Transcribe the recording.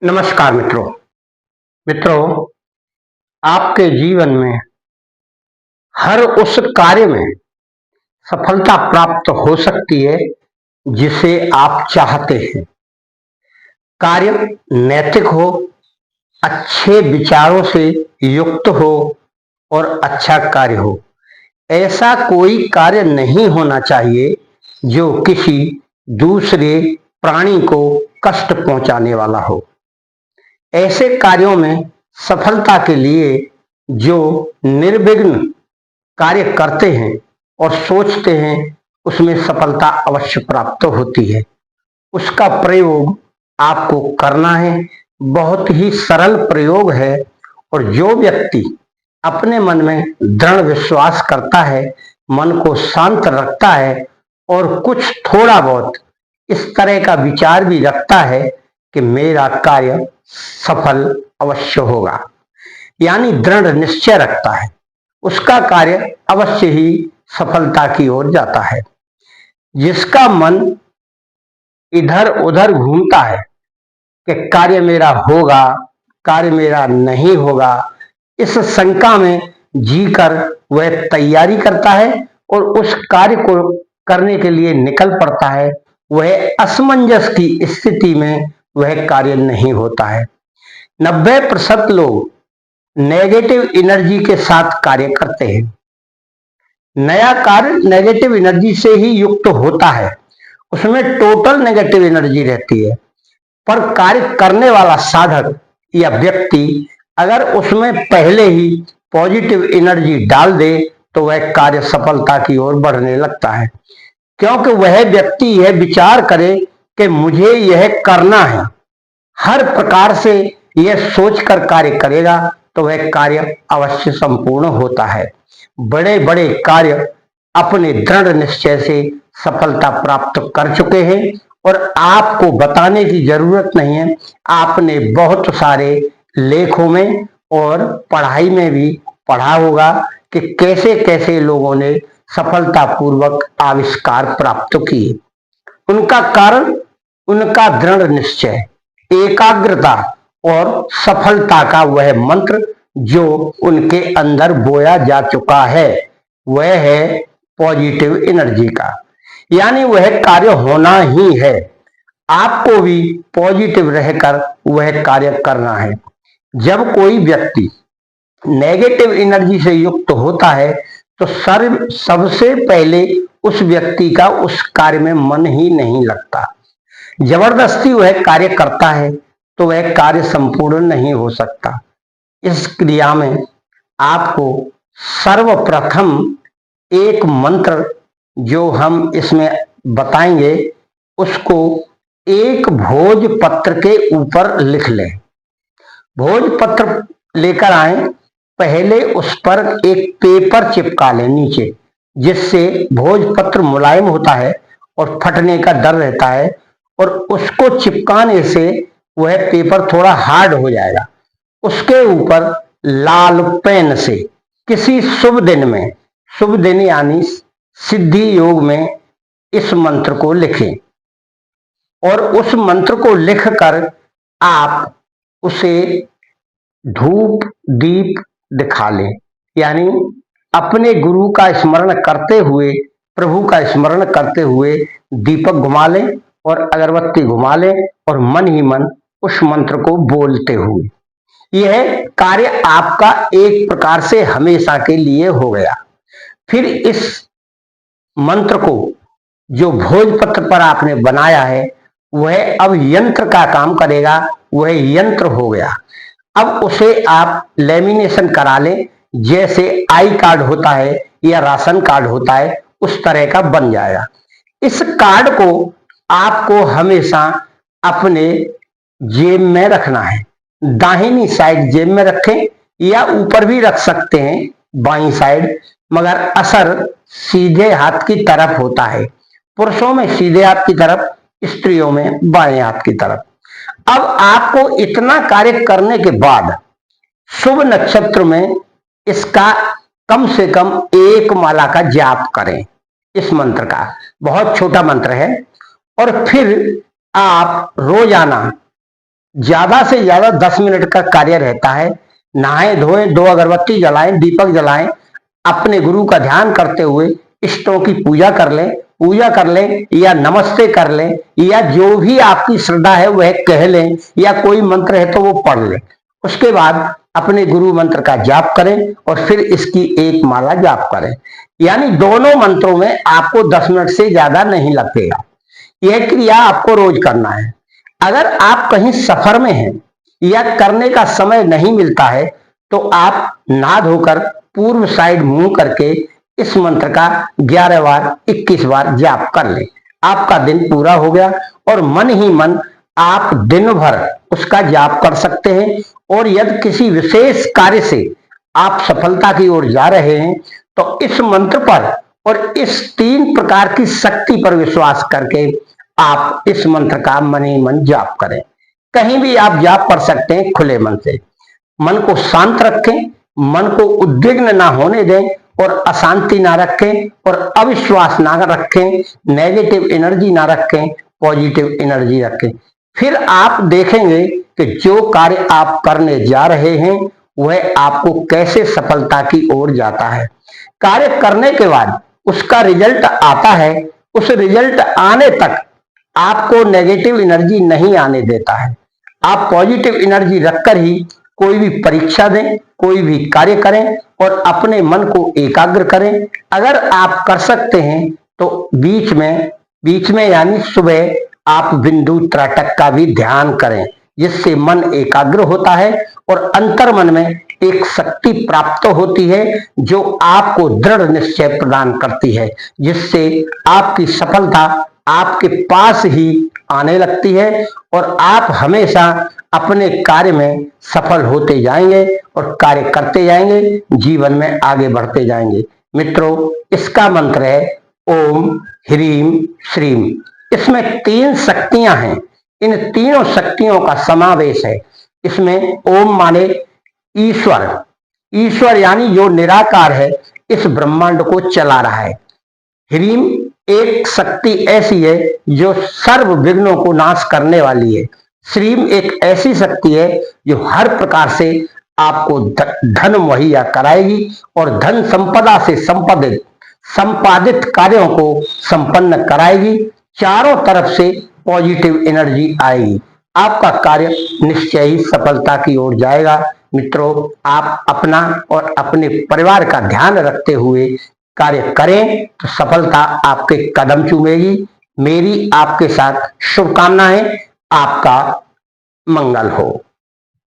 नमस्कार मित्रों, आपके जीवन में हर उस कार्य में सफलता प्राप्त हो सकती है जिसे आप चाहते हैं। कार्य नैतिक हो, अच्छे विचारों से युक्त हो और अच्छा कार्य हो। ऐसा कोई कार्य नहीं होना चाहिए जो किसी दूसरे प्राणी को कष्ट पहुंचाने वाला हो। ऐसे कार्यों में सफलता के लिए जो निर्विघ्न कार्य करते हैं और सोचते हैं, उसमें सफलता अवश्य प्राप्त होती है। उसका प्रयोग आपको करना है। बहुत ही सरल प्रयोग है और जो व्यक्ति अपने मन में दृढ़ विश्वास करता है, मन को शांत रखता है और कुछ थोड़ा बहुत इस तरह का विचार भी रखता है कि मेरा कार्य सफल अवश्य होगा, यानी दृढ़ निश्चय रखता है, उसका कार्य अवश्य ही सफलता की ओर जाता है। जिसका मन इधर उधर घूमता है कि कार्य मेरा होगा, कार्य मेरा नहीं होगा, इस शंका में जीकर वह तैयारी करता है और उस कार्य को करने के लिए निकल पड़ता है, वह असमंजस की स्थिति में वह कार्य नहीं होता है। 90% लोग नेगेटिव एनर्जी के साथ कार्य करते हैं। नया कार्य नेगेटिव एनर्जी से ही युक्त होता है, उसमें टोटल नेगेटिव एनर्जी रहती है। पर कार्य करने वाला साधक या व्यक्ति अगर उसमें पहले ही पॉजिटिव एनर्जी डाल दे तो वह कार्य सफलता की ओर बढ़ने लगता है, क्योंकि वह व्यक्ति यह विचार करे कि मुझे यह करना है। हर प्रकार से यह सोचकर कार्य करेगा तो वह कार्य अवश्य संपूर्ण होता है। बड़े बड़े कार्य अपने दृढ़ निश्चय से सफलता प्राप्त कर चुके हैं और आपको बताने की जरूरत नहीं है। आपने बहुत सारे लेखों में और पढ़ाई में भी पढ़ा होगा कि कैसे कैसे लोगों ने सफलतापूर्वक आविष्कार प्राप्त किए। उनका कारण उनका दृढ़ निश्चय, एकाग्रता और सफलता का वह मंत्र जो उनके अंदर बोया जा चुका है, वह है पॉजिटिव एनर्जी का, यानी वह कार्य होना ही है। आपको भी पॉजिटिव रहकर वह कार्य करना है। जब कोई व्यक्ति नेगेटिव एनर्जी से युक्त होता है तो सबसे पहले उस व्यक्ति का उस कार्य में मन ही नहीं लगता। जबरदस्ती वह कार्य करता है तो वह कार्य संपूर्ण नहीं हो सकता। इस क्रिया में आपको सर्वप्रथम एक मंत्र जो हम इसमें बताएंगे, उसको एक भोजपत्र के ऊपर लिख लें। भोजपत्र लेकर आए, पहले उस पर एक पेपर चिपका लें नीचे, जिससे भोजपत्र मुलायम होता है और फटने का डर रहता है, और उसको चिपकाने से वह पेपर थोड़ा हार्ड हो जाएगा। उसके ऊपर लाल पेन से किसी शुभ दिन में, शुभ दिन यानी सिद्धि योग में, इस मंत्र को लिखें और उस मंत्र को लिखकर आप उसे धूप दीप दिखा लें, यानी अपने गुरु का स्मरण करते हुए, प्रभु का स्मरण करते हुए दीपक घुमा लें और अगरबत्ती घुमा लें और मन ही मन उस मंत्र को बोलते हुए, यह कार्य आपका एक प्रकार से हमेशा के लिए हो गया। फिर इस मंत्र को जो भोजपत्र पर आपने बनाया है वह अब यंत्र का काम करेगा, वह यंत्र हो गया। अब उसे आप लेमिनेशन करा लें, जैसे आई कार्ड होता है या राशन कार्ड होता है, उस तरह का बन जाएगा। इस कार्ड को आपको हमेशा अपने जेब में रखना है। दाहिनी साइड जेब में रखें या ऊपर भी रख सकते हैं, बाईं साइड, मगर असर सीधे हाथ की तरफ होता है। पुरुषों में सीधे हाथ की तरफ, स्त्रियों में बाएं हाथ की तरफ। अब आपको इतना कार्य करने के बाद शुभ नक्षत्र में इसका कम से कम एक माला का जाप करें। इस मंत्र का बहुत छोटा मंत्र है। और फिर आप रोजाना ज्यादा से ज्यादा 10 मिनट का कार्य रहता है। नहाएं धोएं, 2 अगरबत्ती जलाएं, दीपक जलाएं, अपने गुरु का ध्यान करते हुए इष्टों की पूजा कर लें या नमस्ते कर लें या जो भी आपकी श्रद्धा है वह कह लें या कोई मंत्र है तो वो पढ़ लें। उसके बाद अपने गुरु मंत्र का जाप करें और फिर इसकी एक माला जाप करें। यानी दोनों मंत्रों में आपको 10 मिनट से ज्यादा नहीं लगेगा। यह क्रिया आपको रोज करना है। अगर आप कहीं सफर में हैं या करने का समय नहीं मिलता है तो आप नहा धोकर पूर्व साइड मुंह करके इस मंत्र का 11 बार 21 बार जाप कर लें। आपका दिन पूरा हो गया और मन ही मन आप दिन भर उसका जाप कर सकते हैं। और यदि किसी विशेष कार्य से आप सफलता की ओर जा रहे हैं तो इस मंत्र पर और इस 3 प्रकार की शक्ति पर विश्वास करके आप इस मंत्र का मन ही मन जाप करें। कहीं भी आप जाप कर सकते हैं खुले मन से। मन को शांत रखें, मन को उद्विग्न ना होने दें और अशांति ना रखें और अविश्वास ना रखें, नेगेटिव एनर्जी ना रखें, पॉजिटिव एनर्जी रखें। फिर आप देखेंगे कि जो कार्य आप करने जा रहे हैं वह आपको कैसे सफलता की ओर जाता है। कार्य करने के बाद उसका रिजल्ट आता है, उस रिजल्ट आने तक आपको नेगेटिव एनर्जी नहीं आने देता है। आप पॉजिटिव एनर्जी रखकर ही कोई भी परीक्षा दें, कोई भी कार्य करें और अपने मन को एकाग्र करें। अगर आप कर सकते हैं तो बीच में यानी सुबह आप बिंदु त्राटक का भी ध्यान करें, जिससे मन एकाग्र होता है और अंतर मन में एक शक्ति प्राप्त होती है जो आपको दृढ़ निश्चय प्रदान करती है, जिससे आपकी सफलता आपके पास ही आने लगती है और आप हमेशा अपने कार्य में सफल होते जाएंगे और कार्य करते जाएंगे, जीवन में आगे बढ़ते जाएंगे। मित्रों, इसका मंत्र है ओम ह्रीम श्रीम। इसमें 3 शक्तियां हैं। इन तीनों शक्तियों का समावेश है। इसमें ओम माने ईश्वर, ईश्वर यानी जो निराकार है, इस ब्रह्मांड को चला रहा है। ह्रीम एक शक्ति ऐसी है जो सर्व विघ्नों को नाश करने वाली है। श्रीम एक ऐसी शक्ति है जो हर प्रकार से आपको धन मुहैया कराएगी और धन संपदा से संपादित कार्यों को संपन्न कराएगी। चारों तरफ से पॉजिटिव एनर्जी आएगी। आपका कार्य निश्चय ही सफलता की ओर जाएगा। मित्रों, आप अपना और अपने परिवार का ध्यान रखते हुए कार्य करें तो सफलता आपके कदम चूमेगी। मेरी आपके साथ शुभकामनाएं। आपका मंगल हो।